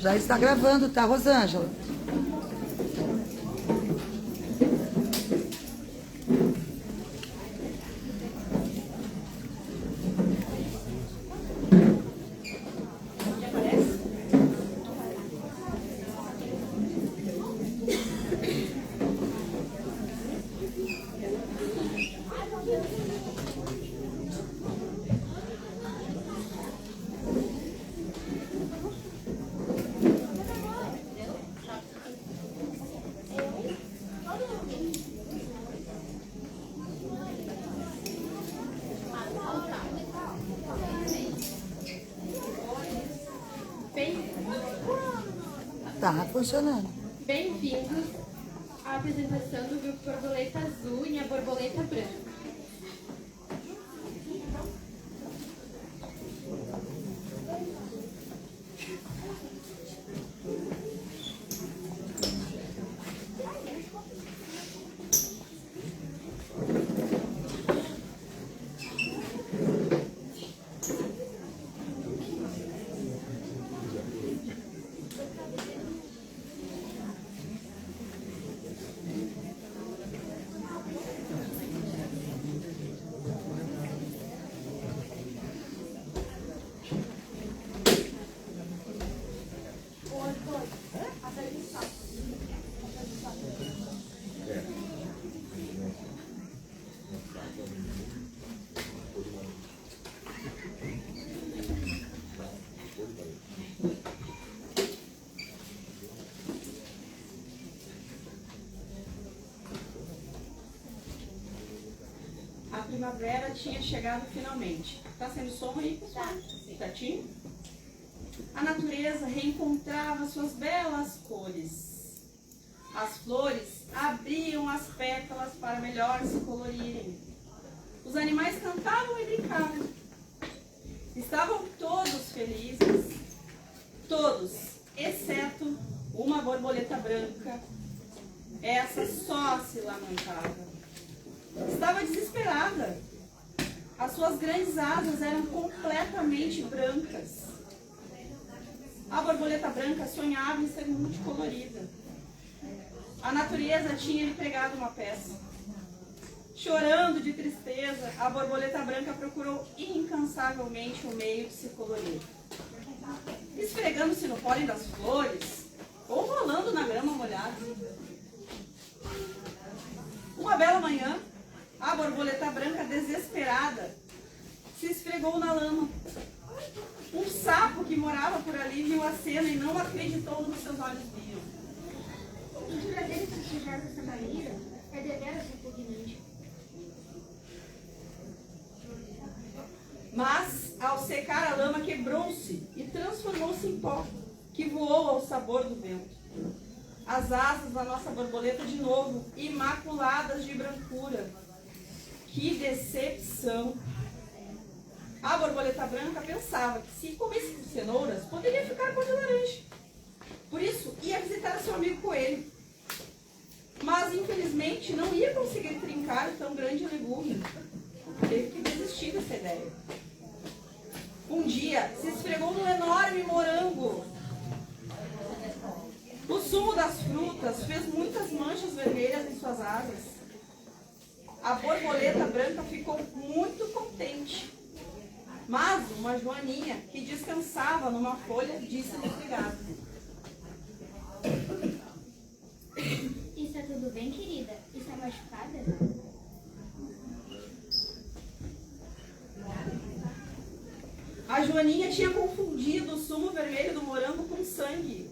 Já está gravando, tá, Rosângela? Tá funcionando. Bem-vindos à apresentação do grupo Borboleta Azul e a Borboleta Branca. A primavera tinha chegado finalmente. Tá sendo som aí, pessoal? Certinho? A natureza reencontrava suas belas cores. As flores abriam as pétalas para melhor se colorirem. Os animais cantavam e brincavam. Estavam todos felizes. Todos, exceto uma borboleta branca. Essa só se lamentava. Estava desesperada. As suas grandes asas eram completamente brancas. A borboleta branca sonhava em ser multicolorida. A natureza tinha lhe pregado uma peça. Chorando de tristeza, a borboleta branca procurou incansavelmente um meio de se colorir. Esfregando-se no pólen das flores ou rolando na grama molhada. Uma bela manhã, a borboleta branca, desesperada, se esfregou na lama. Um sapo que morava por ali viu a cena e não acreditou no que seus olhos viam. O dia dele se sujar dessa maneira é deveras repugnante. Mas, ao secar a lama, quebrou-se e transformou-se em pó, que voou ao sabor do vento. As asas da nossa borboleta de novo, imaculadas de brancura. Que decepção! A borboleta branca pensava que se comesse cenouras, poderia ficar cor de laranja. Por isso, ia visitar seu amigo coelho. Mas, infelizmente, não ia conseguir trincar o tão grande legume. Teve que desistir dessa ideia. Um dia, se esfregou num enorme morango. O sumo das frutas fez muitas manchas vermelhas em suas asas. A borboleta branca ficou muito contente. Mas uma joaninha que descansava numa folha disse-lhe obrigado. Está tudo bem, querida? Está machucada? A joaninha tinha confundido o sumo vermelho do morango com sangue.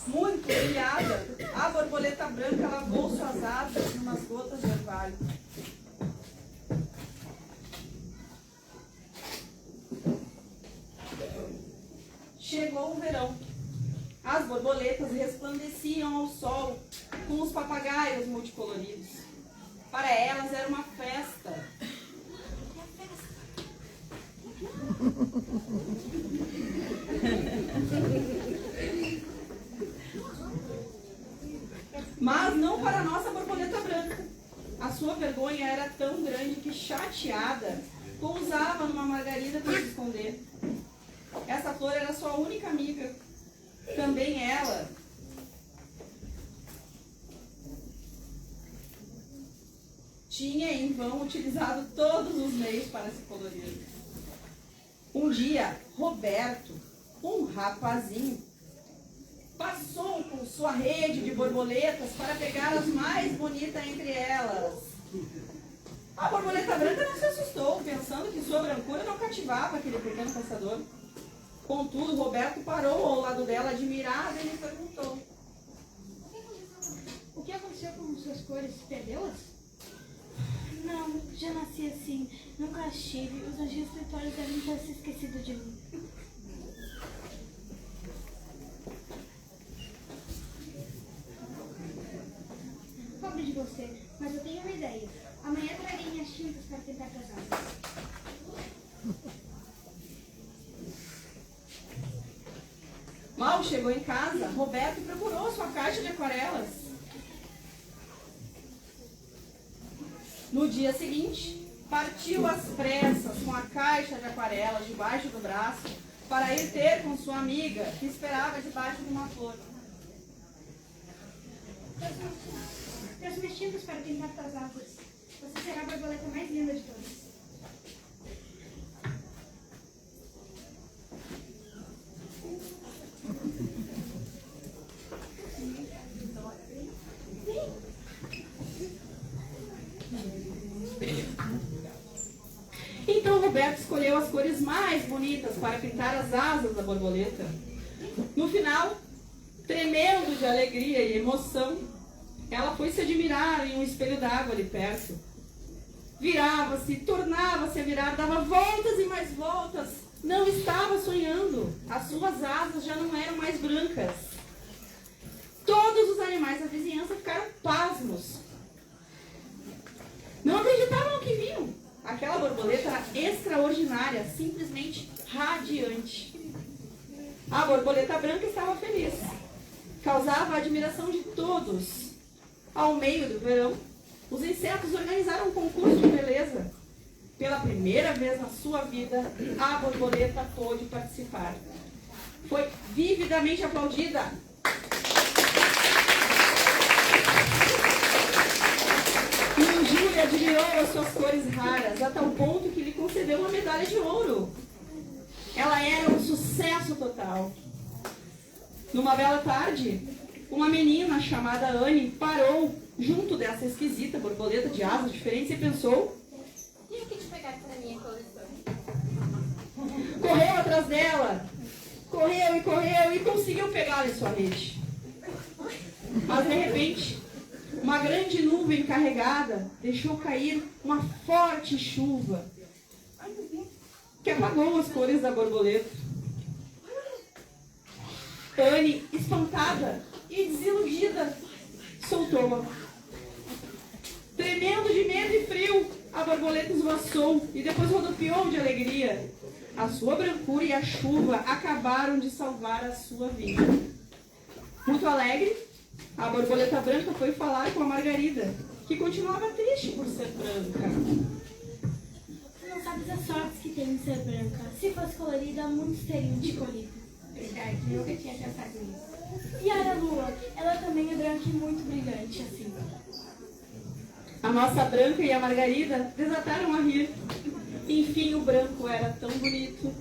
Muito humilhada, a borboleta branca lavou suas asas em umas gotas de orvalho. Chegou o verão. As borboletas resplandeciam ao sol com os papagaios multicoloridos. Para elas era uma festa. Mas não para a nossa borboleta branca. A sua sua vergonha era tão grande que, chateada, pousava numa margarida para se esconder. Essa flor era sua única amiga. Também ela tinha em vão utilizado todos os meios para se colorir. Um dia, Roberto, um rapazinho, passou com sua rede de borboletas para pegar as mais bonitas entre elas. A borboleta branca não se assustou, pensando que sua brancura não cativava aquele pequeno caçador. Contudo, Roberto parou ao lado dela, admirado, e lhe perguntou: O que aconteceu com suas cores? Perdeu-as? Não, já nasci assim. Nunca as tive. Os anjos escritores devem ter se esquecido de mim. Pobre de você, mas eu tenho uma ideia. Amanhã trarei minhas tintas para tentar casá-las. Mal chegou em casa, Roberto procurou sua caixa de aquarelas. No dia seguinte, partiu às pressas com a caixa de aquarelas debaixo do braço para ir ter com sua amiga, que esperava debaixo de uma flor. Trouxe minhas tintas para pintar tuas asas. Você será a borboleta mais linda de todas. Então Roberto escolheu as cores mais bonitas para pintar as asas da borboleta. No final, tremendo de alegria e emoção, ela foi se admirar em um espelho d'água ali perto. Virava-se, tornava-se a virar, dava voltas e mais voltas. Não estava sonhando. As suas asas já não eram mais brancas. Todos os animais da vizinhança ficaram pasmos. Não acreditavam no que viam. Aquela borboleta era extraordinária, simplesmente radiante. A borboleta branca estava feliz. Causava a admiração de todos. Ao meio do verão, os insetos organizaram um concurso de beleza. Pela primeira vez na sua vida, a borboleta pôde participar. Foi vividamente aplaudida. E o Júlio admirou as suas cores raras, a tal ponto que lhe concedeu uma medalha de ouro. Ela era um sucesso total. Numa bela tarde, uma menina chamada Anne parou junto dessa esquisita borboleta de asas diferentes e pensou: E o que te pegar para a minha coleção? correu atrás dela, correu e conseguiu pegá-la em sua rede. Mas de repente, uma grande nuvem carregada deixou cair uma forte chuva que apagou as cores da borboleta. Anne, espantada e desiludida, soltou-a. Tremendo de medo e frio, a borboleta esvoaçou e depois rodopiou de alegria. A sua brancura e a chuva acabaram de salvar a sua vida. Muito alegre, a borboleta branca foi falar com a Margarida, que continuava triste por ser branca. Tu não sabes as sortes que tem em ser branca. Se fosse colorida, muitos teriam te colhido. Verdade, eu nunca tinha pensado nisso. E a lua, ela também é branca e muito brilhante, assim. A nossa branca e a Margarida desataram a rir. Enfim, o branco era tão bonito.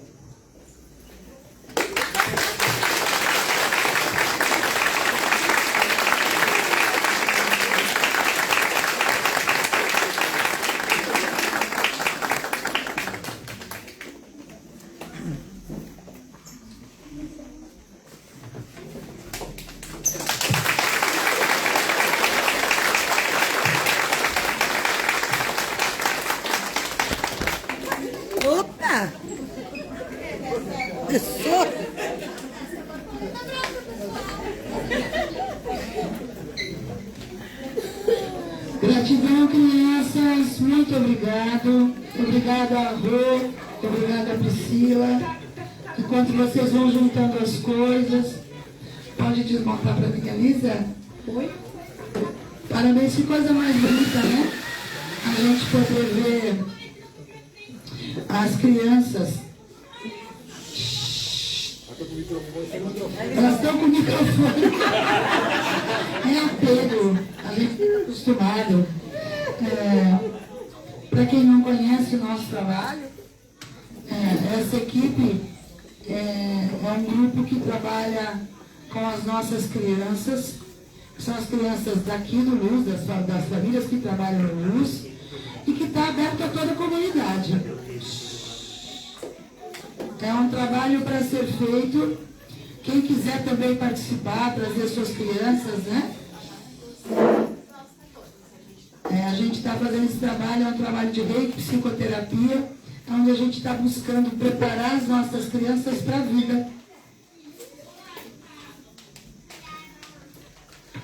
Opa! Começou? Gratidão, crianças. Muito obrigado. Obrigado a Rô, obrigado a Priscila. Enquanto vocês vão juntando as coisas, pode desmontar para mim, Lisa? Oi? Parabéns, que coisa mais bonita, né? poder ver as crianças. Elas estão com o microfone. É apego, a gente está acostumado. Para quem não conhece o nosso trabalho, essa equipe é um grupo que trabalha com as nossas crianças, que são as crianças daqui do Luz, das famílias que trabalham no Luz, e que está aberto a toda a comunidade. É um trabalho para ser feito. Quem quiser também participar, trazer suas crianças, né? A gente está fazendo esse trabalho, é um trabalho de reiki, psicoterapia, onde a gente está buscando preparar as nossas crianças para a vida.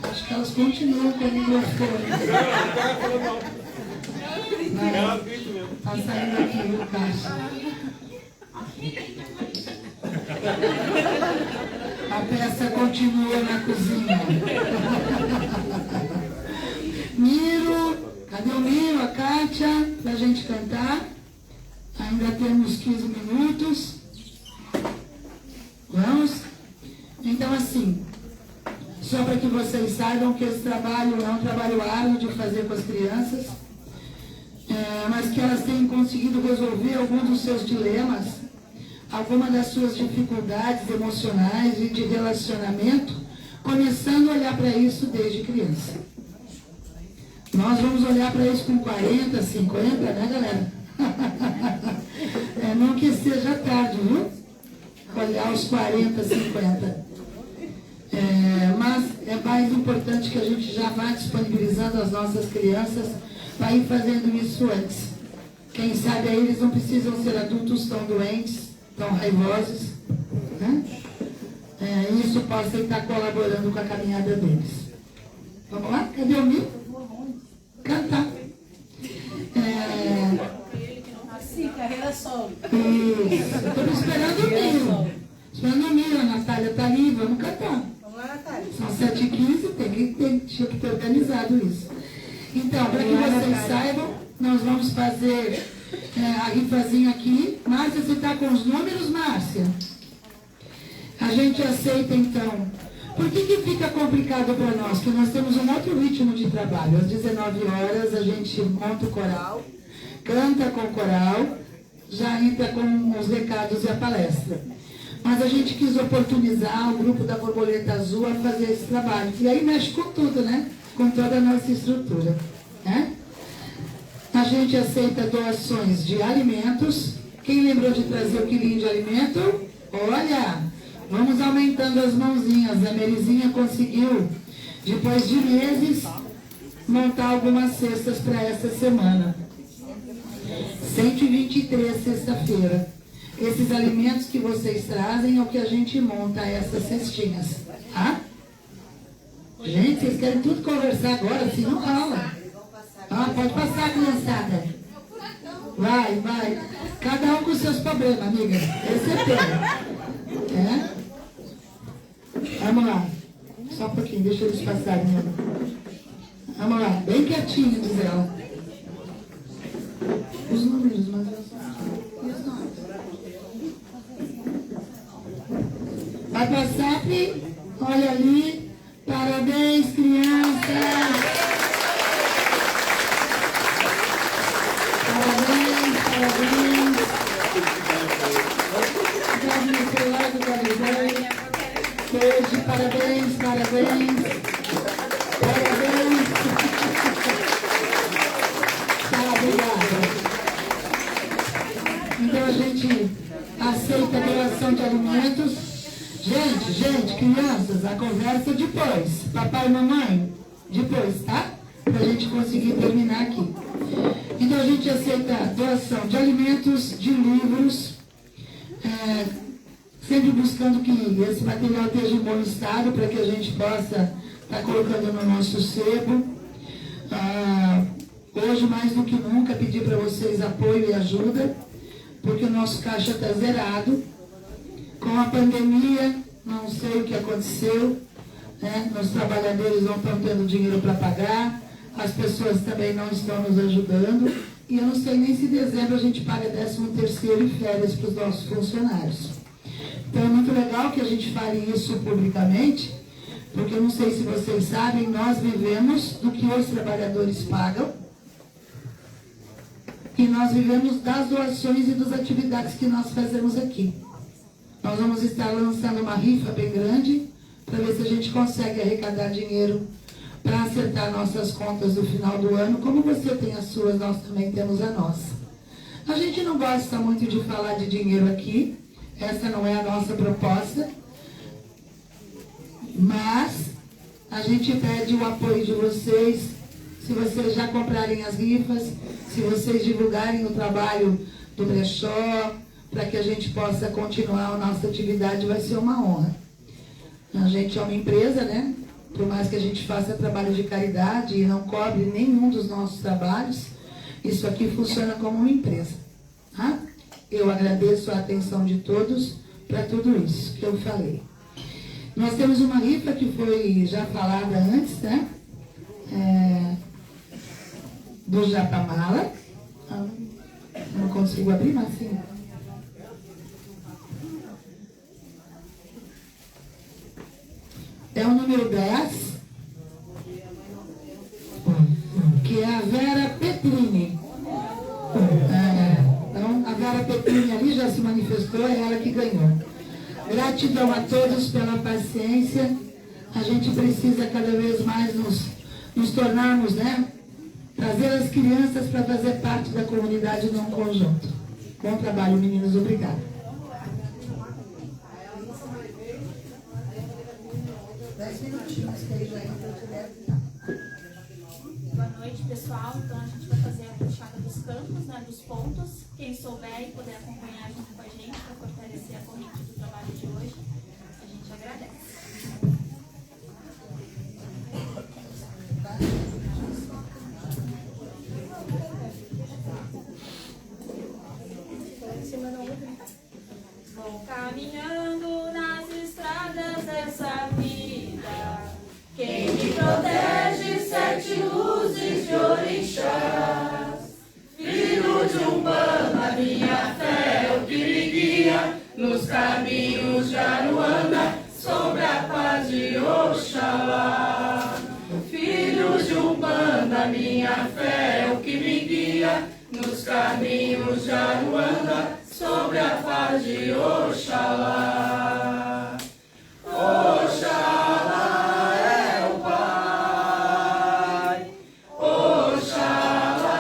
Acho que elas continuam com o microfone. Está saindo aqui o caixa. A peça continua na cozinha. Miro, cadê o Miro, a Kátia, para a gente cantar? Ainda temos 15 minutos. Vamos? Então, assim, só para que vocês saibam que esse trabalho é um trabalho árduo de fazer com as crianças, mas que elas têm conseguido resolver alguns dos seus dilemas, algumas das suas dificuldades emocionais e de relacionamento, começando a olhar para isso desde criança. Nós vamos olhar para isso com 40, 50, né, galera? Não que seja tarde, viu? Olhar os 40, 50. Mas é mais importante que a gente já vá disponibilizando as nossas crianças para ir fazendo isso antes. Quem sabe aí eles não precisam ser adultos tão doentes, tão raivosos, né? Isso possa estar colaborando com a caminhada deles. Vamos lá? Cadê o Mil? Cantar. Sim, carreira solo. Estamos esperando o Mil. Esperando o Mil, a Natália está ali, vamos cantar. Vamos lá, Natália. São 7h15, tinha que ter organizado isso. Então, para que vocês saibam, nós vamos fazer a rifazinha aqui. Márcia, você está com os números, Márcia? A gente aceita, então. Por que fica complicado para nós? Porque nós temos um outro ritmo de trabalho. Às 19 horas a gente monta o coral, canta com o coral, já entra com os recados e a palestra. Mas a gente quis oportunizar o grupo da Borboleta Azul a fazer esse trabalho. E aí mexe com tudo, né? Com toda a nossa estrutura, né? A gente aceita doações de alimentos. Quem lembrou de trazer o quilinho de alimento? Olha, vamos aumentando as mãozinhas. A Merizinha conseguiu, depois de meses, montar algumas cestas para essa semana. 123 sexta-feira. Esses alimentos que vocês trazem é o que a gente monta essas cestinhas, tá? Gente, vocês querem tudo conversar agora, assim não rola. Pode passar, criançada. Vai. Cada um com seus problemas, amiga. Esse é teu. Vamos lá. Só um pouquinho, deixa eles passarem. Vamos lá, bem quietinho, diz ela. Os números, mas eu só... E os nomes? Vai passar, Pri? Olha ali. Parabéns, crianças! Parabéns! Beijo, parabéns! Tá, obrigada. Então a gente aceita a doação de alimentos. Gente, crianças, a conversa depois. Papai e mamãe, depois, tá? Pra gente conseguir terminar aqui. Então a gente aceita doação de alimentos, de livros, sempre buscando que esse material esteja em bom estado para que a gente possa estar colocando no nosso sebo. Hoje, mais do que nunca, pedir para vocês apoio e ajuda, porque o nosso caixa está zerado. Com a pandemia, não sei o que aconteceu, né? Os trabalhadores não estão tendo dinheiro para pagar, as pessoas também não estão nos ajudando, E eu não sei nem se em dezembro a gente paga 13º e férias para os nossos funcionários. Então é muito legal que a gente fale isso publicamente, porque eu não sei se vocês sabem, nós vivemos do que os trabalhadores pagam e nós vivemos das doações e das atividades que nós fazemos aqui. Nós vamos estar lançando uma rifa bem grande para ver se a gente consegue arrecadar dinheiro para acertar nossas contas no final do ano. Como você tem as suas, nós também temos a nossa. A gente não gosta muito de falar de dinheiro aqui, essa não é a nossa proposta, mas a gente pede o apoio de vocês, se vocês já comprarem as rifas, se vocês divulgarem o trabalho do brechó, para que a gente possa continuar a nossa atividade, vai ser uma honra. A gente é uma empresa, né? Por mais que a gente faça trabalho de caridade e não cobre nenhum dos nossos trabalhos, isso aqui funciona como uma empresa. Tá? Eu agradeço a atenção de todos para tudo isso que eu falei. Nós temos uma rifa que foi já falada antes, né? Do Japamala. Não consigo abrir, mas sim. É o número 10, que é a Vera Petrini. Então, a Vera Petrini ali já se manifestou, é ela que ganhou. Gratidão a todos pela paciência. A gente precisa cada vez mais nos tornarmos, né? Trazer as crianças para fazer parte da comunidade num conjunto. Bom trabalho, meninos. Obrigada. 10 minutinhos que ele já entra. Boa noite, pessoal. Então a gente vai fazer a puxada dos campos, né, dos pontos. Quem souber e puder acompanhar junto com a gente para fortalecer a corrente do trabalho de hoje, a gente agradece. Vou caminhando nas estradas dessa vida. Quem me protege, 7 luzes de orixás. Filho de Umbanda, minha fé é o que me guia nos caminhos de Aruanda, sobre a paz de Oxalá. Filho de Umbanda, minha fé é o que me guia nos caminhos de Aruanda, sobre a paz de Oxalá. Oxalá é o Pai, Oxalá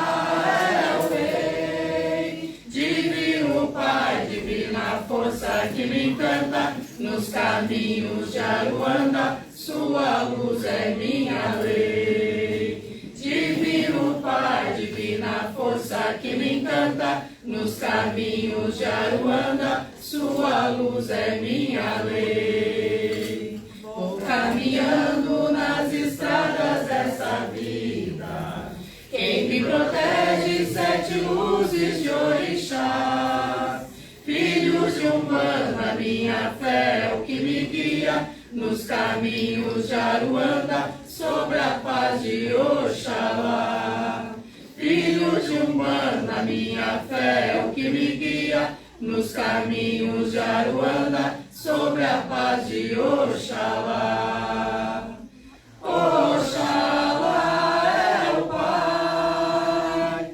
é o Rei, divino Pai, divina força que me encanta, nos caminhos de Aruanda, sua luz é minha lei. Divino Pai, divina força que me encanta, nos caminhos de Aruanda, sua luz é minha lei. Vou caminhando nas estradas dessa vida. Quem me protege, 7 luzes de orixá. Filhos de Umbanda, minha fé é o que me guia nos caminhos de Aruanda, sobre a paz de Oxalá. Filhos de Umbanda, minha fé é o que me guia nos caminhos de Aruanda, sobre a paz de Oxalá. Oxalá é o Pai,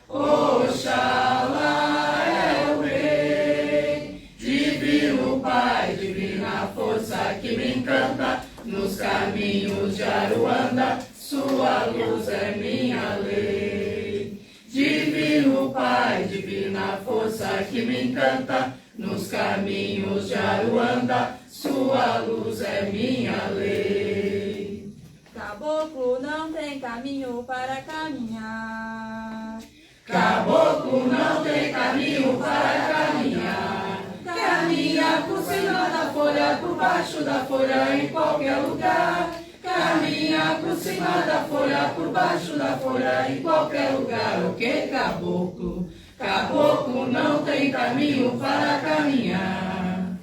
Oxalá é o Rei, divino Pai, divina força que me encanta, nos caminhos de Aruanda, sua luz é minha lei. Divino Pai, divina força que me encanta, nos caminhos de Aruanda, sua luz é minha lei. Caboclo não tem caminho para caminhar. Caboclo não tem caminho para caminhar. Caminha por cima da folha, por baixo da folha, em qualquer lugar. Caminha por cima da folha, por baixo da folha, em qualquer lugar. O que, caboclo? Caboclo não tem caminho para caminhar.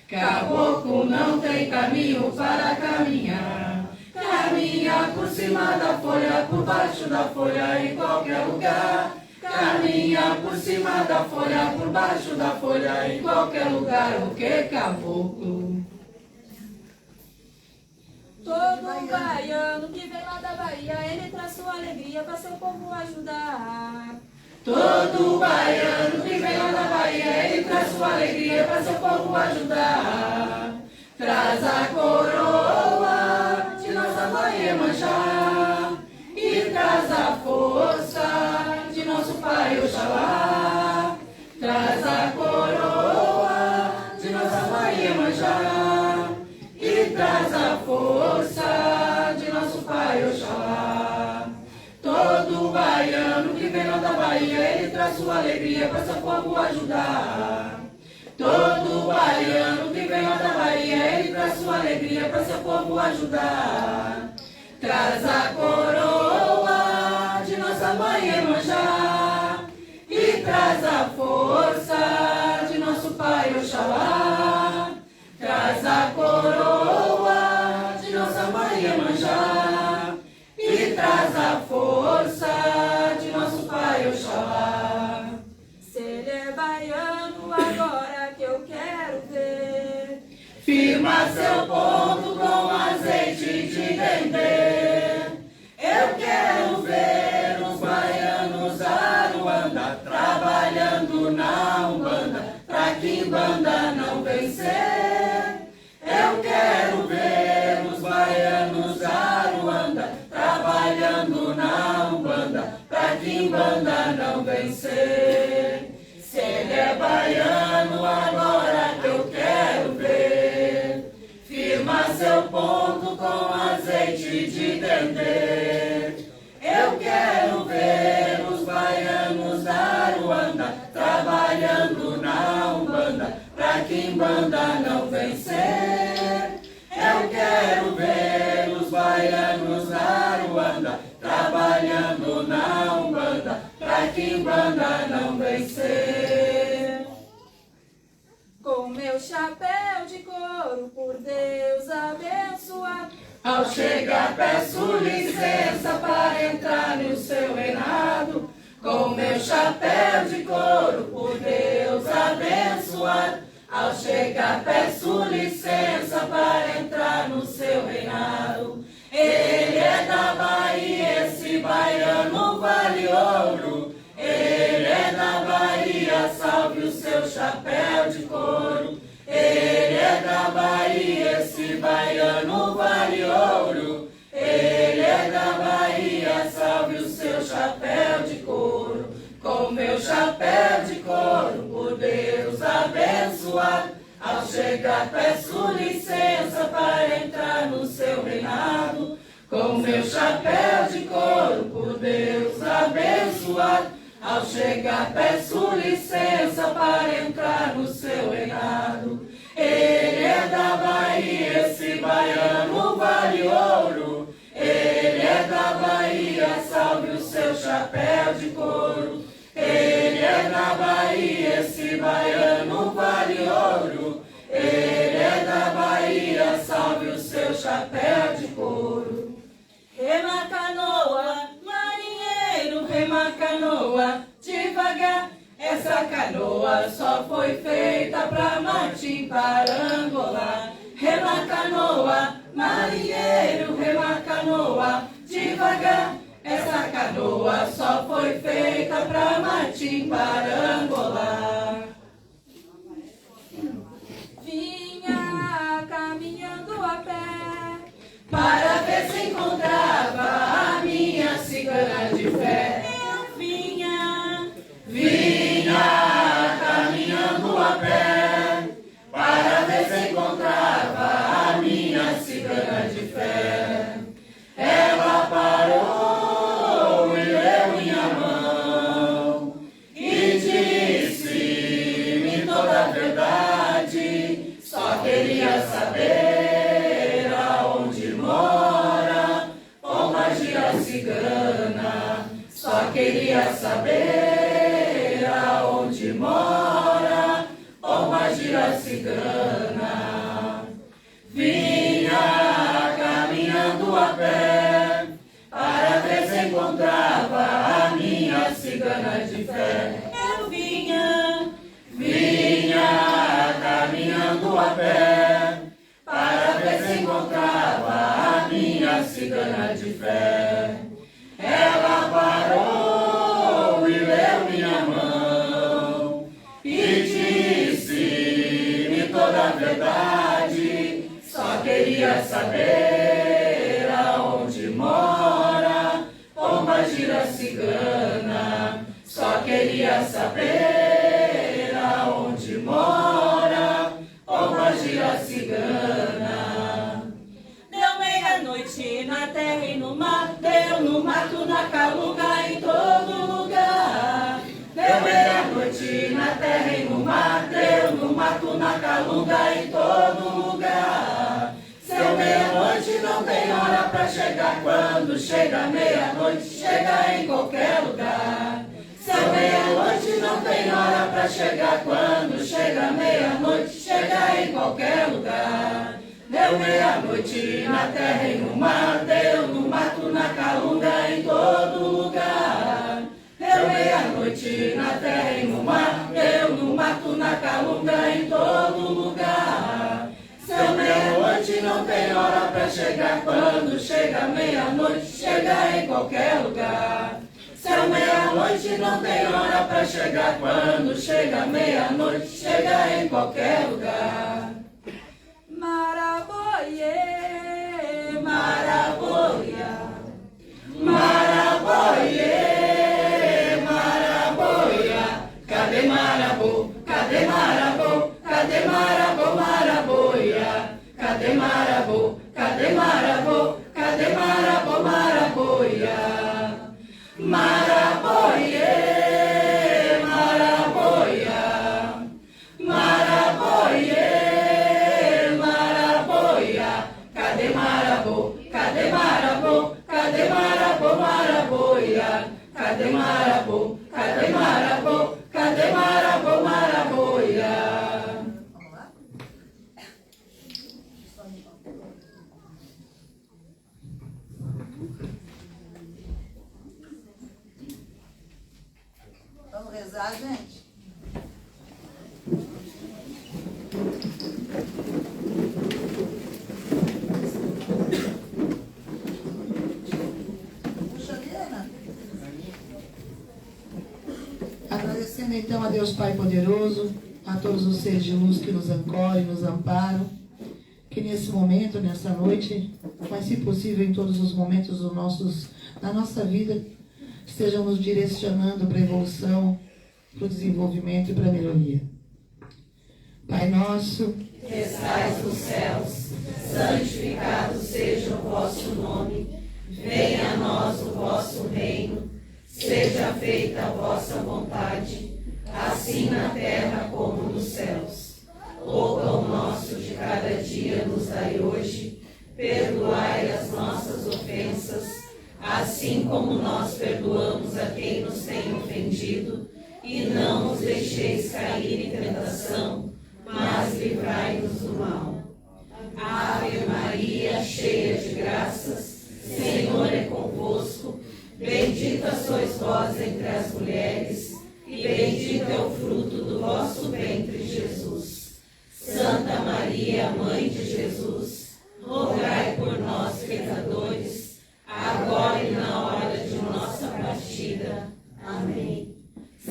Caboclo não tem caminho para caminhar. Caminha por cima da folha, por baixo da folha, em qualquer lugar. caminha por cima da folha, por baixo da folha, em qualquer lugar, o que caboclo? Todo baiano que vem lá da Bahia, ele traz sua alegria para seu povo ajudar. Todo baiano que vem lá da Bahia, ele traz sua alegria para seu povo ajudar. Traz a coroa de nossa mãe Iemanjá e traz a força de nosso pai Oxalá. Traz a coroa de nossa mãe Iemanjá e traz a força de nosso pai Oxalá. Todo baiano que vem lá da Bahia, ele traz sua alegria para seu povo ajudar. Todo baiano que vem lá da Bahia, ele traz sua alegria para seu povo ajudar. Traz a coroa de nossa mãe Iemanjá e traz a força de nosso pai Oxalá. Traz a coroa de nossa mãe Iemanjá e traz a força de nosso pai Oxalá. Se ele é baiano, agora que eu quero ver. Firma seu ponto com azeite de dendê. Eu quero ver os baianos Aruanda trabalhando na Umbanda, pra Quimbanda não vencer. Eu quero ver os baianos Aruanda trabalhando na Umbanda, pra Quimbanda não vencer. Se ele é baiano, agora que eu quero ver. Firma seu ponto com azeite de dendê. Eu quero ver os baianos Aruanda trabalhando na Umbanda, pra Quimbanda não vencer. Eu quero ver os baianos Aruanda trabalhando na Umbanda, pra Quimbanda não vencer. Com meu chapéu de couro, por Deus abençoado. Ao chegar peço licença para entrar no seu reinado. Com meu chapéu de couro, por Deus abençoado. Ao chegar peço licença para entrar no seu reinado. Ele é da Bahia, esse baiano vale ouro. Ele é da Bahia, salve o seu chapéu de couro. Ele é da Bahia, esse baiano vale ouro. Ele é da Bahia, salve o seu chapéu de couro. Com meu chapéu de couro, por Deus abençoado. Ao chegar peço licença para entrar no seu reinado. Com meu chapéu de couro, por Deus abençoado. Ao chegar peço licença para entrar no seu reinado. Ele é da Bahia, esse baiano vale ouro. Ele é da Bahia, salve o seu chapéu de couro. Ele é da Bahia, esse baiano vale ouro. Ele é da Bahia, salve o seu chapéu de couro. Rema canoa, marinheiro, rema canoa, devagar. Essa canoa só foi feita pra Martim Parangola. Rema canoa, marinheiro, rema canoa, devagar. Essa canoa só foi feita pra Martim Parangola. Vinha caminhando a pé, Para ver se encontrava a minha cigana de fé. eu vinha. Vinha caminhando a pé, para ver se encontrava a minha cigana de fé. Ela parou e leu minha mão e disse-me toda a verdade. Só queria saber aonde mora uma gira cigana. Só queria saber aonde mora uma gira cigana. Vinha caminhando a pé para ver se encontrava a minha cigana cigana de fé. Eu vinha caminhando a pé, para ver se encontrava a minha cigana de fé. Ela parou e leu minha mão e disse-me toda a verdade. Só queria saber aonde mora Pomba Gira Cigana. Só queria saber aonde mora Pomba Gira Cigana. Deu meia-noite na terra e no mar, deu no mato, na calunga, em todo lugar. Deu meia-noite na terra e no mar, deu no mato, na calunga, em todo lugar. Seu meia-noite não tem hora pra chegar, quando chega meia-noite, chega em qualquer lugar. Seu meia-noite não tem hora pra chegar, quando chega meia-noite, chega em qualquer lugar. Deu meia-noite na terra e no mar, deu no mato, na calunga, em todo lugar. Deu meia-noite na terra e no mar, deu no mato, na calunga, em todo lugar. Seu meia-noite não tem hora pra chegar, quando chega meia-noite, chega em qualquer lugar. Seu meia-noite não tem hora pra chegar, quando chega meia-noite, chega em qualquer lugar. Maraboie, maraboia, maraboie, maraboia. Cadê marabô? Cadê marabô? Cadê marabô, maraboia? Cadê marabô? Cadê marabô? Cadê marabô, maraboia? Maraboie, maraboia, maraboie, maraboia. Cadê marabô? Cadê marabô? Cadê marabô, maraboia? Cadê marabô? Cadê marabô? Cadê marabô, maraboia? Vamos rezar, gente? Puxa ali, Ana. Agradecendo então a Deus Pai Poderoso, a todos os seres de luz que nos ancoram e nos amparam, que nesse momento, nessa noite, mas se possível em todos os momentos da nossa vida, estejam nos direcionando para a evolução, para o desenvolvimento e para a melhoria. Pai nosso, que estais nos céus, santificado seja o vosso nome. Venha a nós o vosso reino. Seja feita a vossa vontade, assim na terra como nos céus. O pão nosso de cada dia nos dai hoje. Perdoai as nossas ofensas, assim como nós perdoamos a quem nos tem ofendido. E não nos deixeis cair em tentação, mas livrai-nos do mal. Ave Maria, cheia de graças, Senhor é convosco. Bendita sois vós entre as mulheres, e bendito é o fruto do vosso ventre, Jesus. Santa Maria, Mãe de Jesus, rogai por nós, pecadores, agora e na hora de nossa partida. Amém.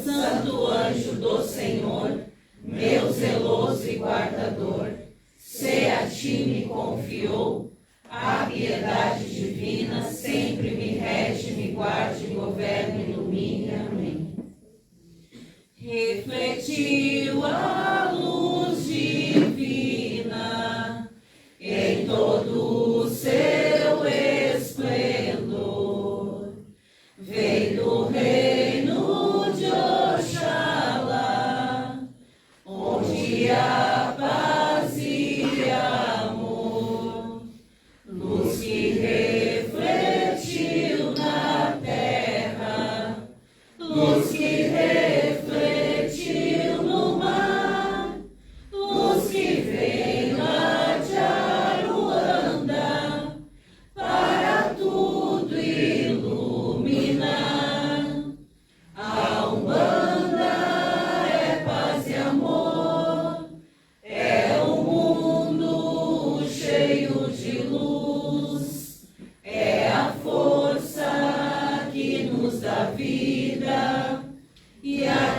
Santo anjo do Senhor, meu zeloso e guardador, se a ti me confiou a piedade divina, sempre me rege, me guarde, governe, ilumine. Amém. Refletiu a luz divina em todo o seu esplendor, veio do reino de Oxalá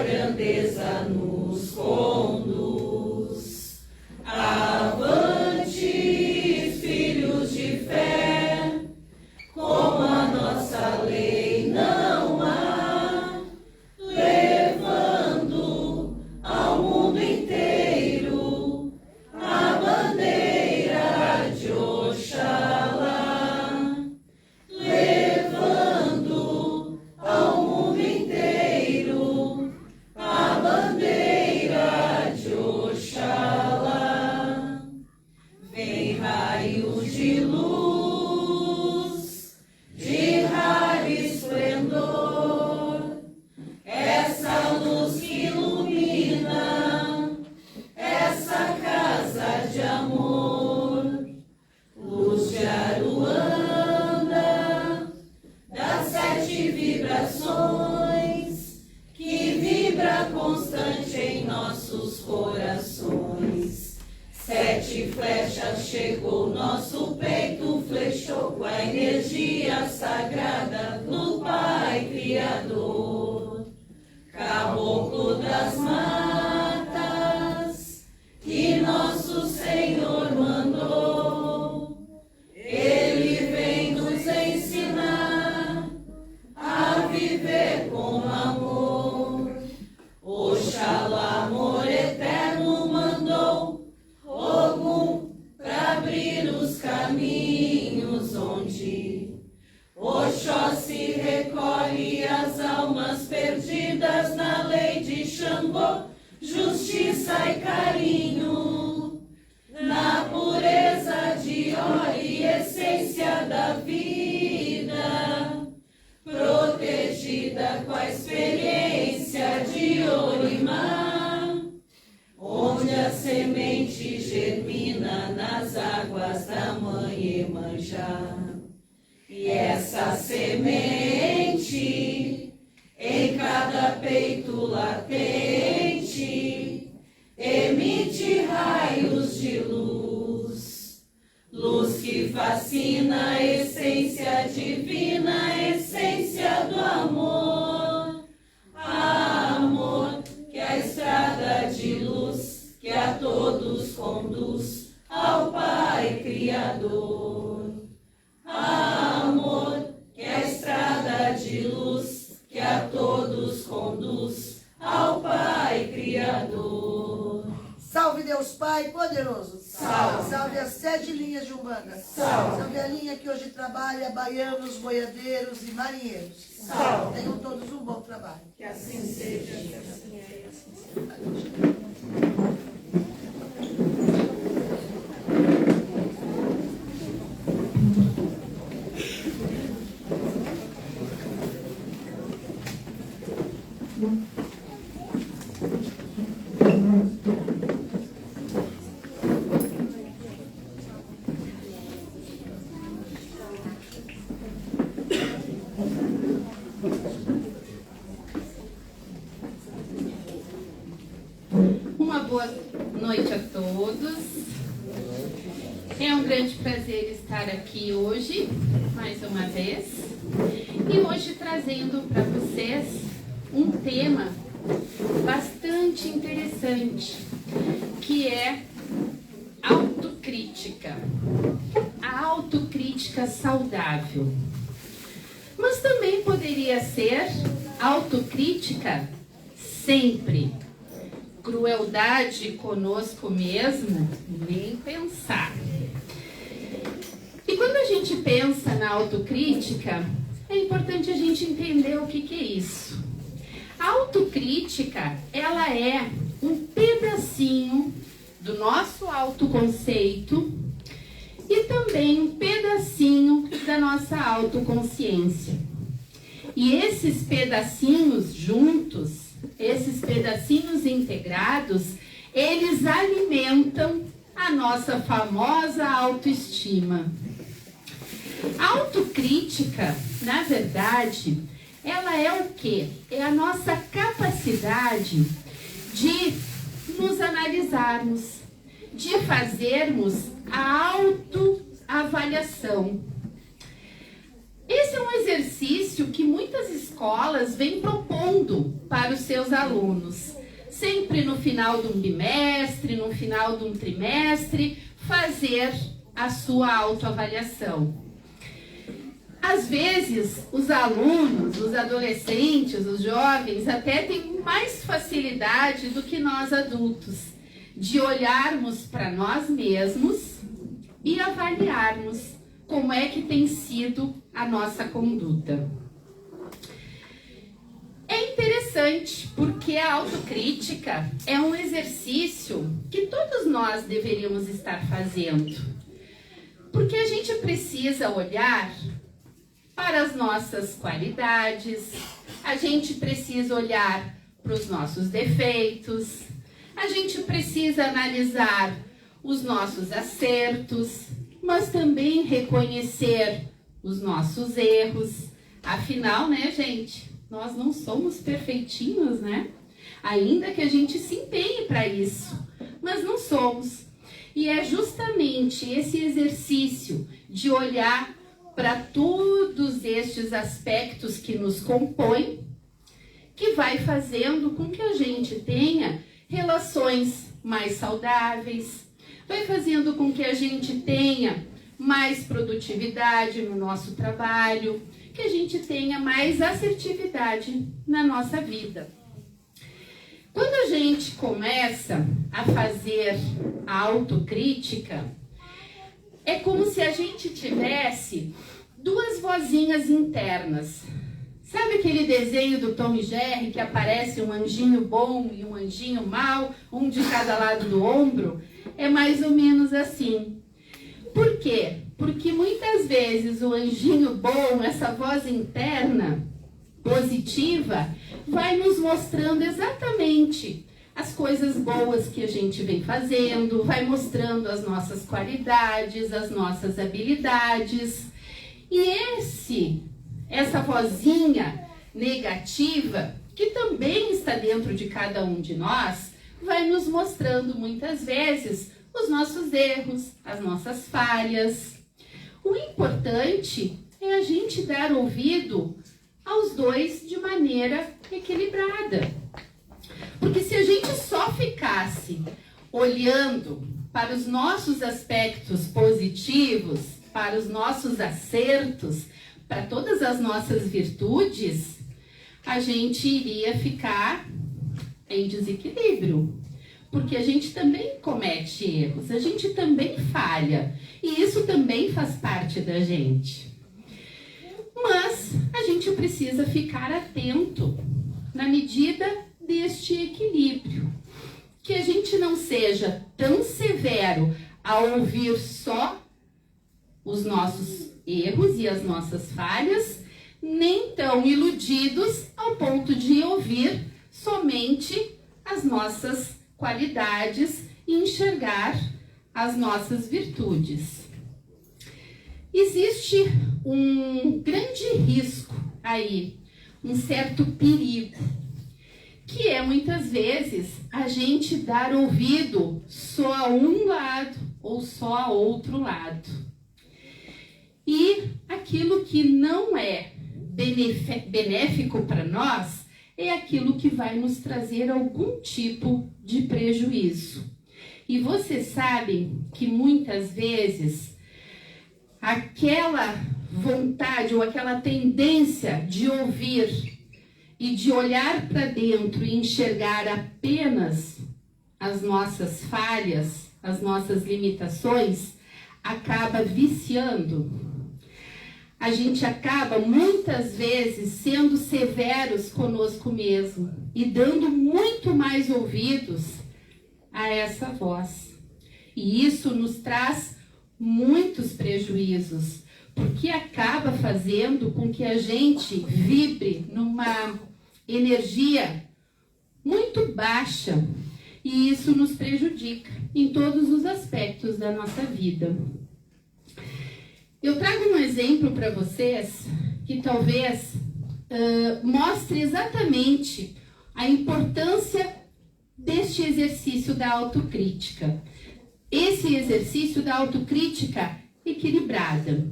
grandeza nos conduz. Avante, filhos de fé, como a nossa lei não há, levando ao mundo inteiro a bandeira de Oxalá, levando ao mundo inteiro a bandeira de Oxalá. Vem raios de luz, de raro esplendor, essa luz que ilumina essa casa de amor, luz de Aruanda, das 7 vibrações, que vibra constante em nossos corações. 7 flechas chegou, nosso peito flechou com a energia sagrada do Pai Criador. Caboclo das matas, que nosso Senhor mandou, Ele vem nos ensinar a viver com amor. Oxalá, amor eterno, mandou Ogum pra abrir os caminhos onde Oxóssi recolhe as almas perdidas na lei de Xangô, justiça e carinho, na pureza de Ori, essência da vida, protegida com a experiência de Orimá, onde a semente germina nas águas da mãe Iemanjá. E essa semente, em cada peito latente, emite raios de luz, luz que fascina a essência divina, a essência do amor, amor que a estrada de luz que a todos conduz ao Pai Criador. Amor que a estrada de luz que a todos conduz ao Pai Criador. Salve Deus Pai poderoso. Salve. Salve as 7 linhas de Umbanda. Salve. Salve a linha que hoje trabalha baianos, boiadeiros e marinheiros. Salve. Tenham todos um bom trabalho. Que assim seja. Uma boa noite a todos. É um grande prazer estar aqui hoje, mais uma vez, e hoje trazendo para vocês um tema bastante interessante, que é autocrítica. A autocrítica saudável. Mas também poderia ser autocrítica sempre. Crueldade conosco mesmo, nem pensar. E quando a gente pensa na autocrítica, é importante a gente entender o que é isso. A autocrítica, ela é um pedacinho do nosso autoconceito e também um pedacinho da nossa autoconsciência. E esses pedacinhos juntos, esses pedacinhos integrados, eles alimentam a nossa famosa autoestima. A autocrítica, na verdade, ela é o quê? É a nossa capacidade de nos analisarmos, de fazermos a autoavaliação. Esse é um exercício que muitas escolas vêm propondo para para os seus alunos. Sempre no final de um bimestre, no final de um trimestre, fazer a sua autoavaliação. Às vezes, os alunos, os adolescentes, os jovens, até têm mais facilidade do que nós adultos de olharmos para nós mesmos e avaliarmos como é que tem sido a nossa conduta. É interessante porque a autocrítica é um exercício que todos nós deveríamos estar fazendo. Porque a gente precisa olhar para as nossas qualidades, a gente precisa olhar para os nossos defeitos, a gente precisa analisar os nossos acertos, mas também reconhecer os nossos erros. Afinal, né, gente, nós não somos perfeitinhos, né? Ainda que a gente se empenhe para isso, mas não somos. E é justamente esse exercício de olhar para todos estes aspectos que nos compõem, que vai fazendo com que a gente tenha relações mais saudáveis, vai fazendo com que a gente tenha mais produtividade no nosso trabalho, que a gente tenha mais assertividade na nossa vida. Quando a gente começa a fazer a autocrítica, é como se a gente tivesse duas vozinhas internas. Sabe aquele desenho do Tom e Jerry que aparece um anjinho bom e um anjinho mau, um de cada lado do ombro? É mais ou menos assim. Por quê? Porque muitas vezes o anjinho bom, essa voz interna positiva, vai nos mostrando exatamente as coisas boas que a gente vem fazendo, vai mostrando as nossas qualidades, as nossas habilidades. E essa vozinha negativa, que também está dentro de cada um de nós, vai nos mostrando muitas vezes os nossos erros, as nossas falhas. O importante é a gente dar ouvido aos dois de maneira equilibrada. Porque se a gente só ficasse olhando para os nossos aspectos positivos, para os nossos acertos, para todas as nossas virtudes, a gente iria ficar em desequilíbrio. Porque a gente também comete erros, a gente também falha. E isso também faz parte da gente. Mas a gente precisa ficar atento na medida deste equilíbrio. Que a gente não seja tão severo ao ouvir só os nossos erros e as nossas falhas, nem tão iludidos ao ponto de ouvir somente as nossas qualidades e enxergar as nossas virtudes. Existe um grande risco aí, um certo perigo, que é muitas vezes a gente dar ouvido só a um lado ou só a outro lado. E aquilo que não é benéfico para nós é aquilo que vai nos trazer algum tipo de prejuízo. E vocês sabem que muitas vezes aquela vontade ou aquela tendência de ouvir e de olhar para dentro e enxergar apenas as nossas falhas, as nossas limitações, acaba viciando. A gente acaba muitas vezes sendo severos conosco mesmo e dando muito mais ouvidos a essa voz. E isso nos traz muitos prejuízos, porque acaba fazendo com que a gente vibre numa energia muito baixa e isso nos prejudica em todos os aspectos da nossa vida. Eu trago um exemplo para vocês que talvez mostre exatamente a importância deste exercício da autocrítica. Esse exercício da autocrítica equilibrada.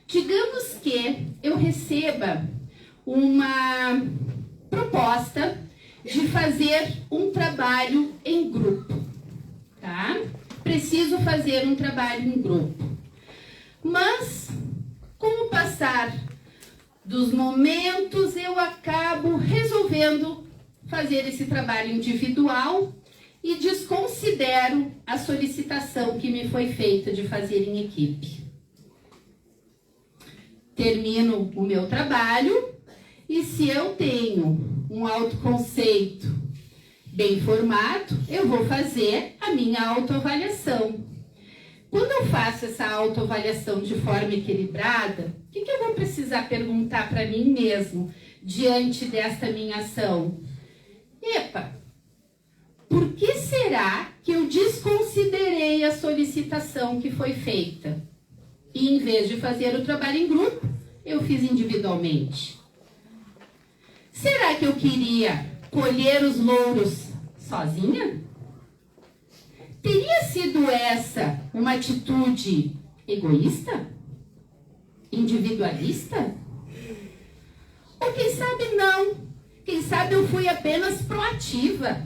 Digamos que eu receba uma proposta de fazer um trabalho em grupo, tá? Preciso fazer um trabalho em grupo. Mas, com o passar dos momentos, eu acabo resolvendo fazer esse trabalho individual e desconsidero a solicitação que me foi feita de fazer em equipe. Termino o meu trabalho e se eu tenho um autoconceito bem formado, eu vou fazer a minha autoavaliação. Quando eu faço essa autoavaliação de forma equilibrada, o que eu vou precisar perguntar para mim mesmo diante desta minha ação? Epa, por que será que eu desconsiderei a solicitação que foi feita? E em vez de fazer o trabalho em grupo, eu fiz individualmente. Será que eu queria colher os louros sozinha? Teria sido essa uma atitude egoísta? Individualista? Ou quem sabe não? Quem sabe eu fui apenas proativa?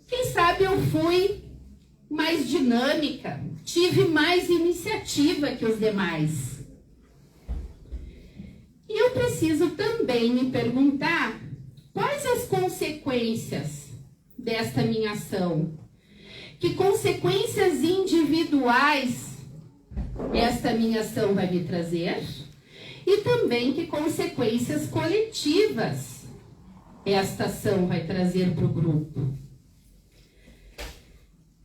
Quem sabe eu fui mais dinâmica? Tive mais iniciativa que os demais? E eu preciso também me perguntar quais as consequências desta minha ação. Que consequências individuais esta minha ação vai me trazer? E também que consequências coletivas esta ação vai trazer para o grupo?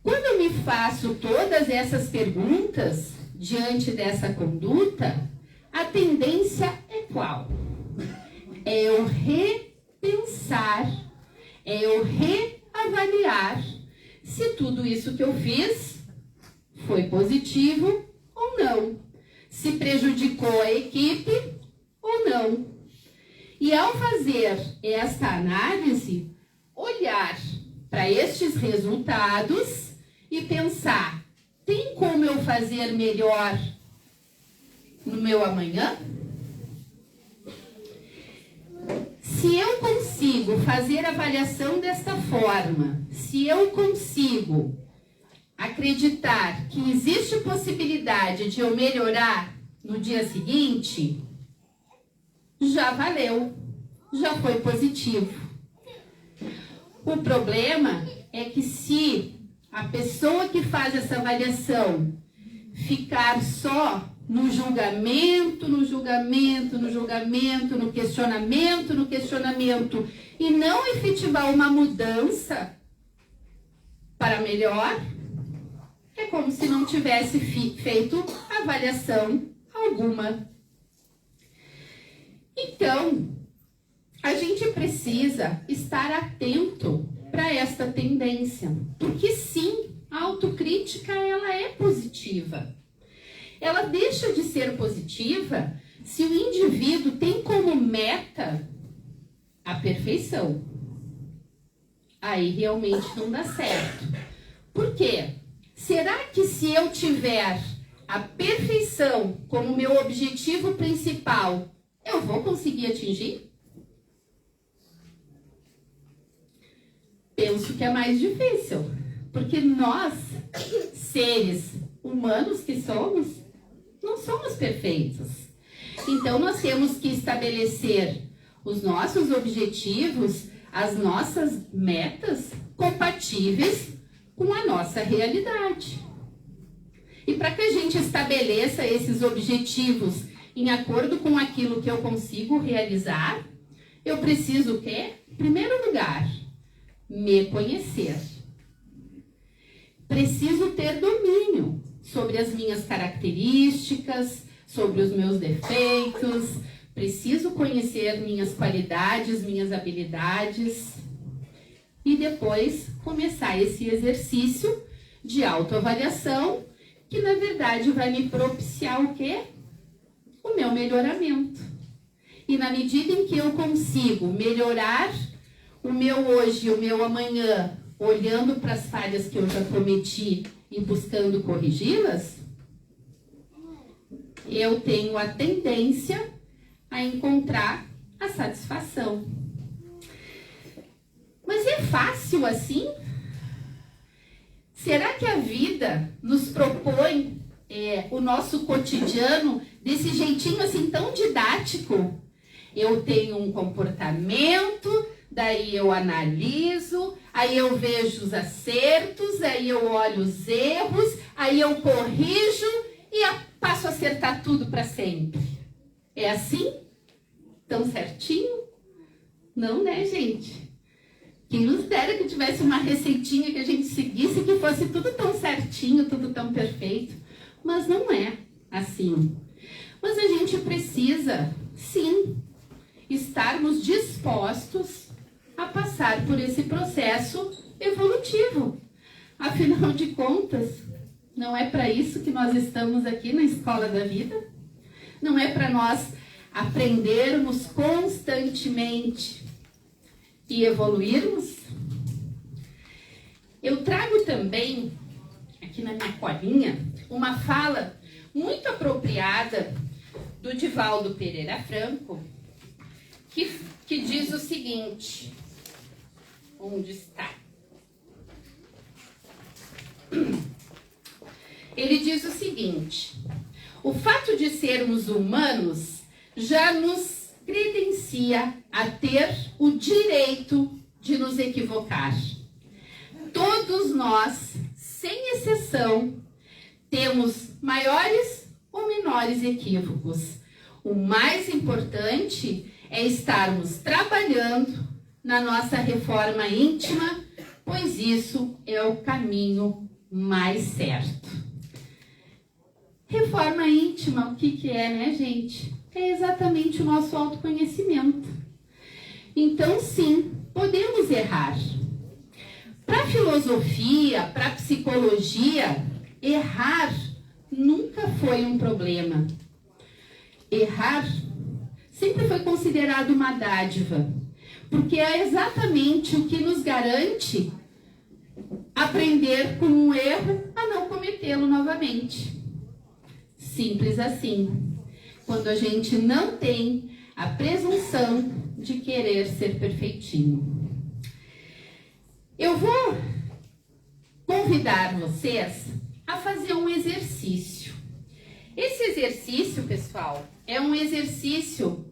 Quando eu me faço todas essas perguntas diante dessa conduta, a tendência é qual? É eu repensar, é eu reavaliar se tudo isso que eu fiz foi positivo ou não, se prejudicou a equipe ou não. E ao fazer esta análise, olhar para estes resultados e pensar, tem como eu fazer melhor no meu amanhã? Se eu consigo fazer a avaliação desta forma, se eu consigo acreditar que existe possibilidade de eu melhorar no dia seguinte, já valeu, já foi positivo. O problema é que se a pessoa que faz essa avaliação ficar só no julgamento, no questionamento e não efetivar uma mudança para melhor, é como se não tivesse feito avaliação alguma. Então, a gente precisa estar atento para esta tendência, porque sim, a autocrítica ela é positiva. Ela deixa de ser positiva se o indivíduo tem como meta a perfeição. Aí realmente não dá certo. Por quê? Será que se eu tiver a perfeição como meu objetivo principal, eu vou conseguir atingir? Penso que é mais difícil, porque nós, seres humanos que somos, não somos perfeitos. Então, nós temos que estabelecer os nossos objetivos, as nossas metas compatíveis com a nossa realidade. E para que a gente estabeleça esses objetivos em acordo com aquilo que eu consigo realizar, eu preciso o quê? Em primeiro lugar, me conhecer. Preciso ter domínio sobre as minhas características, sobre os meus defeitos, preciso conhecer minhas qualidades, minhas habilidades e depois começar esse exercício de autoavaliação que na verdade vai me propiciar o quê? O meu melhoramento. E na medida em que eu consigo melhorar o meu hoje e o meu amanhã, olhando para as falhas que eu já cometi e buscando corrigi-las, eu tenho a tendência a encontrar a satisfação. fácil assim? Será que a vida nos propõe o nosso cotidiano desse jeitinho assim tão didático? Eu tenho um comportamento, daí eu analiso, aí eu vejo os acertos, aí eu olho os erros, aí eu corrijo e passo a acertar tudo para sempre. É assim? Tão certinho? Não, né, gente? Quem nos dera que tivesse uma receitinha que a gente seguisse, que fosse tudo tão certinho, tudo tão perfeito. Mas não é assim. Mas a gente precisa, sim, estarmos dispostos a passar por esse processo evolutivo. Afinal de contas, não é para isso que nós estamos aqui na Escola da Vida? Não é para nós aprendermos constantemente e evoluirmos? Eu trago também, aqui na minha colinha, uma fala muito apropriada do Divaldo Pereira Franco, que diz o seguinte, onde está? Ele diz o seguinte: o fato de sermos humanos já nos credencia a ter o direito de nos equivocar. Todos nós, sem exceção, temos maiores ou menores equívocos. O mais importante é estarmos trabalhando na nossa reforma íntima, pois isso é o caminho mais certo. Reforma íntima, o que é, né, gente? É exatamente o nosso autoconhecimento. Então, sim, podemos errar. Para a filosofia, para a psicologia, errar nunca foi um problema. Errar sempre foi considerado uma dádiva, porque é exatamente o que nos garante aprender com um erro a não cometê-lo novamente. Simples assim. Quando a gente não tem a presunção de querer ser perfeitinho. Eu vou convidar vocês a fazer um exercício. Esse exercício, pessoal, é um exercício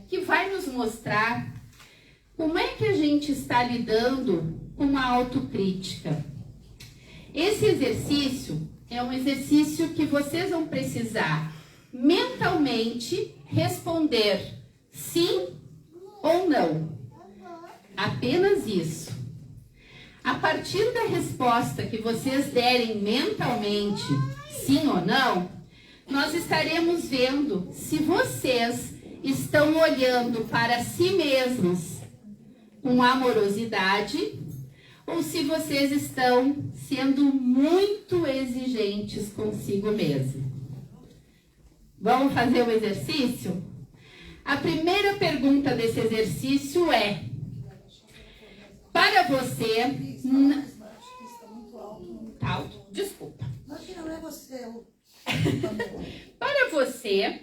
que vai nos mostrar como é que a gente está lidando com a autocrítica. Esse exercício é um exercício que vocês vão precisar mentalmente responder sim ou não. Apenas isso. A partir da resposta que vocês derem mentalmente, sim ou não, nós estaremos vendo se vocês estão olhando para si mesmos com amorosidade ou se vocês estão sendo muito exigentes consigo mesmo. Vamos fazer o exercício? A primeira pergunta desse exercício é: para você... Desculpa. Não é você. Para você,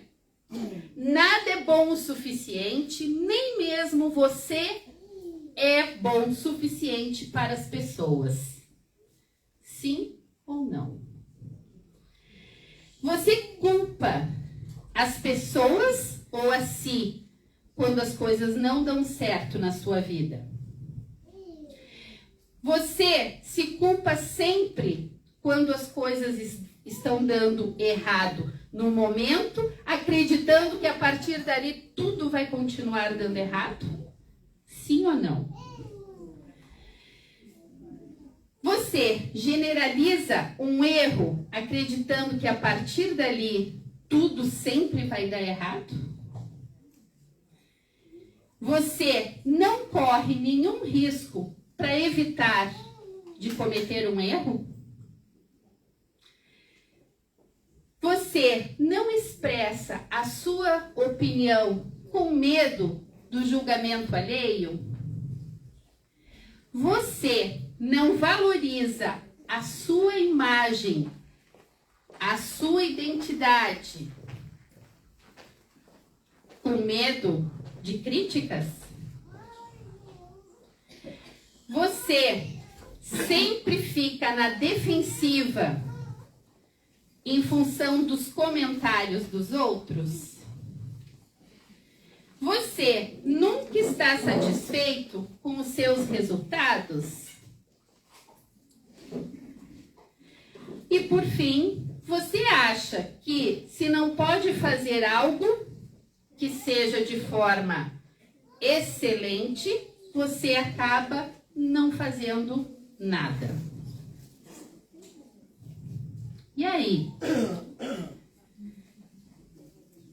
nada é bom o suficiente, nem mesmo você é bom o suficiente para as pessoas. Sim ou não? Você culpa as pessoas ou a si quando as coisas não dão certo na sua vida? Você se culpa sempre quando as coisas estão dando errado no momento, acreditando que a partir dali tudo vai continuar dando errado? Sim ou não? Você generaliza um erro acreditando que a partir dali tudo sempre vai dar errado? Você não corre nenhum risco para evitar de cometer um erro? Você não expressa a sua opinião com medo do julgamento alheio? Você não valoriza a sua imagem, a sua identidade, com medo de críticas? você sempre fica na defensiva em função dos comentários dos outros? Você nunca está satisfeito com os seus resultados? E por fim, você acha que se não pode fazer algo que seja de forma excelente, você acaba não fazendo nada? E aí?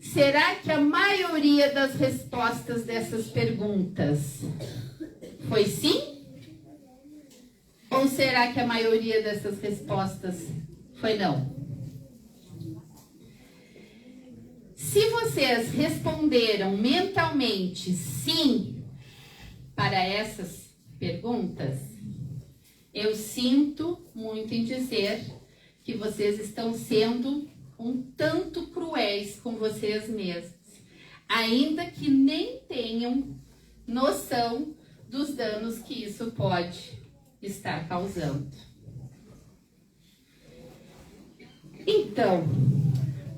Será que a maioria das respostas dessas perguntas foi sim? Ou será que a maioria dessas respostas foi não? Se vocês responderam mentalmente sim para essas perguntas, eu sinto muito em dizer que vocês estão sendo um tanto cruéis com vocês mesmos, ainda que nem tenham noção dos danos que isso pode estar causando. Então,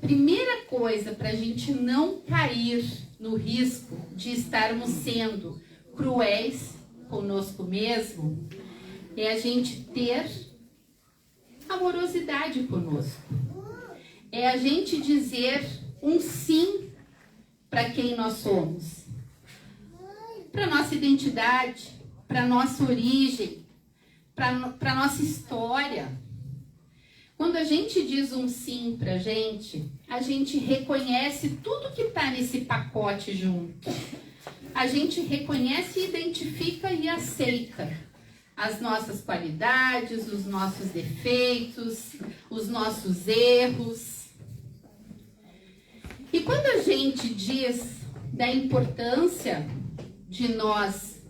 primeira coisa para a gente não cair no risco de estarmos sendo cruéis conosco mesmo é a gente ter amorosidade conosco. É a gente dizer um sim para quem nós somos, para nossa identidade, para nossa origem, para nossa história. Quando a gente diz um sim para a gente reconhece tudo que está nesse pacote junto. A gente reconhece, identifica e aceita as nossas qualidades, os nossos defeitos, os nossos erros. E quando a gente diz da importância de nós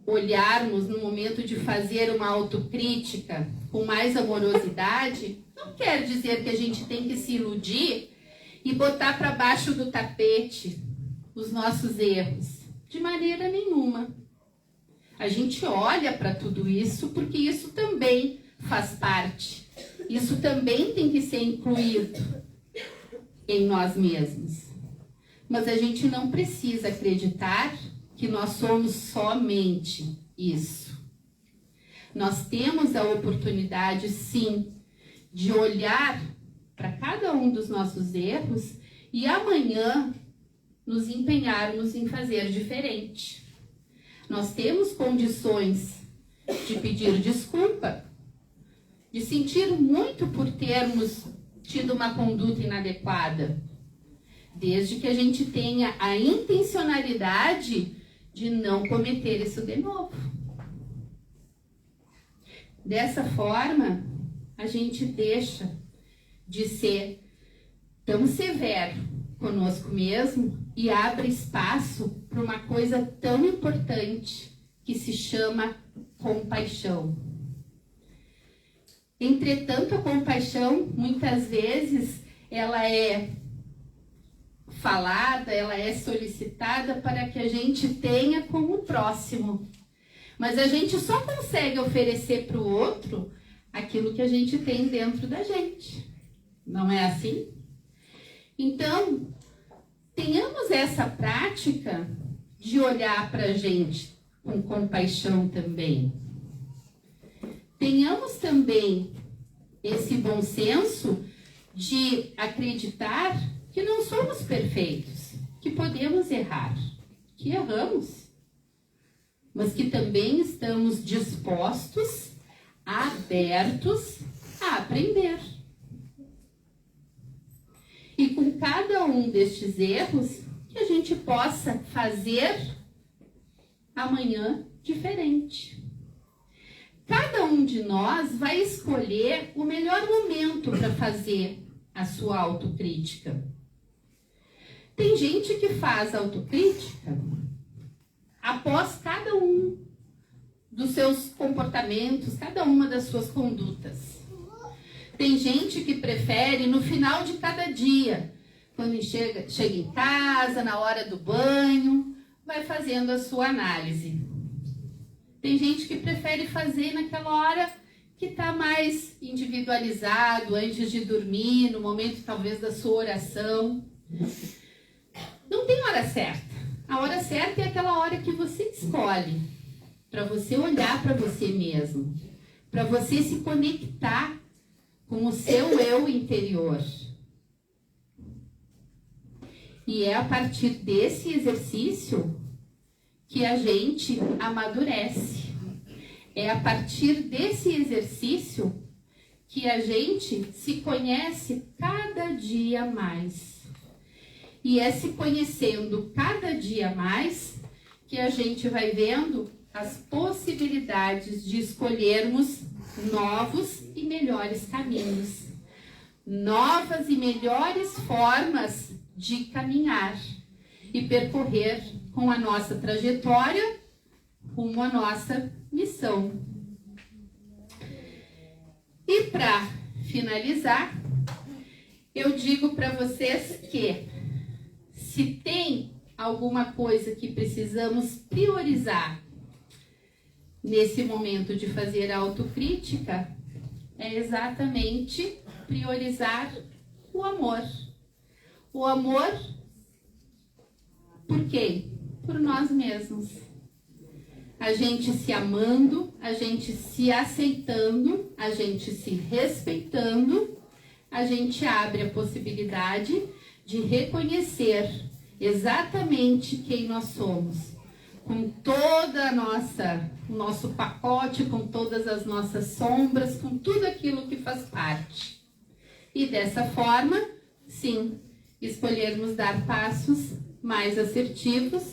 olharmos no momento de fazer uma autocrítica com mais amorosidade, não quer dizer que a gente tem que se iludir e botar para baixo do tapete os nossos erros. De maneira nenhuma. A gente olha para tudo isso porque isso também faz parte. Isso também tem que ser incluído em nós mesmos. Mas a gente não precisa acreditar que nós somos somente isso. Nós temos a oportunidade, sim, de olhar para cada um dos nossos erros e amanhã nos empenharmos em fazer diferente. Nós temos condições de pedir desculpa, de sentir muito por termos tido uma conduta inadequada, desde que a gente tenha a intencionalidade de não cometer isso de novo. Dessa forma, a gente deixa de ser tão severo conosco mesmo e abre espaço para uma coisa tão importante que se chama compaixão. Entretanto, a compaixão, muitas vezes, ela é falada, ela é solicitada para que a gente tenha com o próximo. Mas a gente só consegue oferecer para o outro aquilo que a gente tem dentro da gente. Não é assim? Então, tenhamos essa prática de olhar para a gente com compaixão também. Tenhamos também esse bom senso de acreditar que não somos perfeitos, que podemos errar, que erramos, mas que também estamos dispostos, abertos a aprender. E com cada um destes erros, que a gente possa fazer amanhã diferente. Cada um de nós vai escolher o melhor momento para fazer a sua autocrítica. Tem gente que faz autocrítica após cada um dos seus comportamentos, cada uma das suas condutas. Tem gente que prefere no final de cada dia, quando chega em casa, na hora do banho, vai fazendo a sua análise. Tem gente que prefere fazer naquela hora que está mais individualizado, antes de dormir, no momento talvez da sua oração. Não tem hora certa. A hora certa é aquela hora que você escolhe, para você olhar para você mesmo, para você se conectar com o seu eu interior. E é a partir desse exercício que a gente amadurece. É a partir desse exercício que a gente se conhece cada dia mais. E é se conhecendo cada dia mais que a gente vai vendo as possibilidades de escolhermos novos e melhores caminhos, novas e melhores formas de caminhar e percorrer com a nossa trajetória rumo à nossa missão. E para finalizar, eu digo para vocês que se tem alguma coisa que precisamos priorizar nesse momento de fazer autocrítica, é exatamente priorizar o amor. O amor por quem? Por nós mesmos. A gente se amando, a gente se aceitando, a gente se respeitando, a gente abre a possibilidade de reconhecer exatamente quem nós somos, com toda o nosso pacote, com todas as nossas sombras, com tudo aquilo que faz parte. E dessa forma, sim, escolhermos dar passos mais assertivos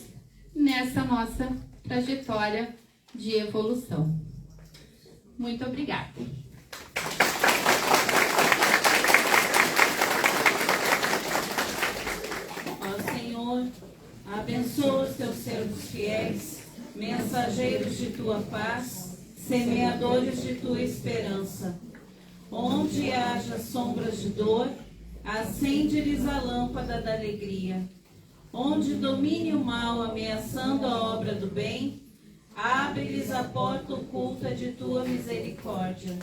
nessa nossa trajetória de evolução. Muito obrigada. Ó Senhor, abençoa os teus servos fiéis, mensageiros de tua paz, semeadores de tua esperança. Onde haja sombras de dor, acende-lhes a lâmpada da alegria. Onde domine o mal ameaçando a obra do bem, abre-lhes a porta oculta de tua misericórdia.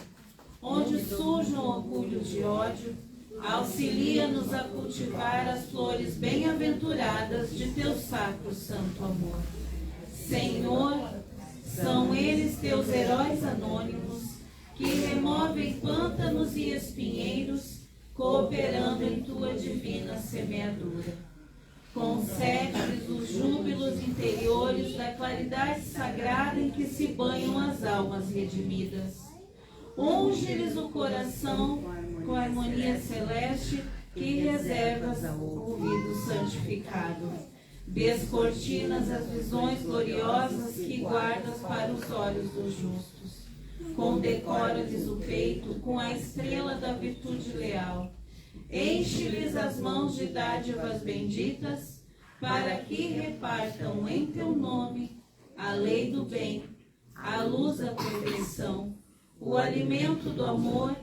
Onde surjam orgulhos de ódio, auxilia-nos a cultivar as flores bem-aventuradas de teu sacro santo amor. Senhor, são eles teus heróis anônimos, que removem pântanos e espinheiros, cooperando em tua divina semeadura. Concede-lhes os júbilos interiores da claridade sagrada em que se banham as almas redimidas. Unge-lhes o coração com a harmonia celeste que reservas ao ouvido santificado. Descortinas as visões gloriosas que guardas para os olhos dos justos. Condecora-lhes o peito com a estrela da virtude leal. Enche-lhes as mãos de dádivas benditas, para que repartam em teu nome a lei do bem, a luz da perfeição, o alimento do amor,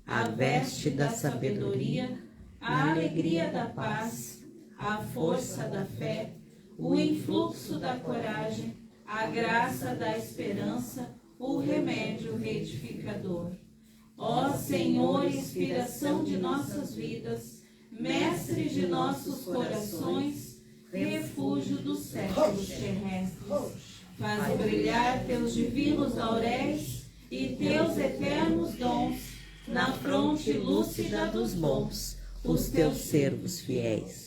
a veste da sabedoria, a alegria da paz, a força da fé, o influxo da coragem, a graça da esperança, o remédio retificador. Ó Senhor, inspiração de nossas vidas, mestre de nossos corações, refúgio dos séculos terrestres, faz brilhar teus divinos lauréis e teus eternos dons na fronte lúcida dos bons, os teus servos fiéis.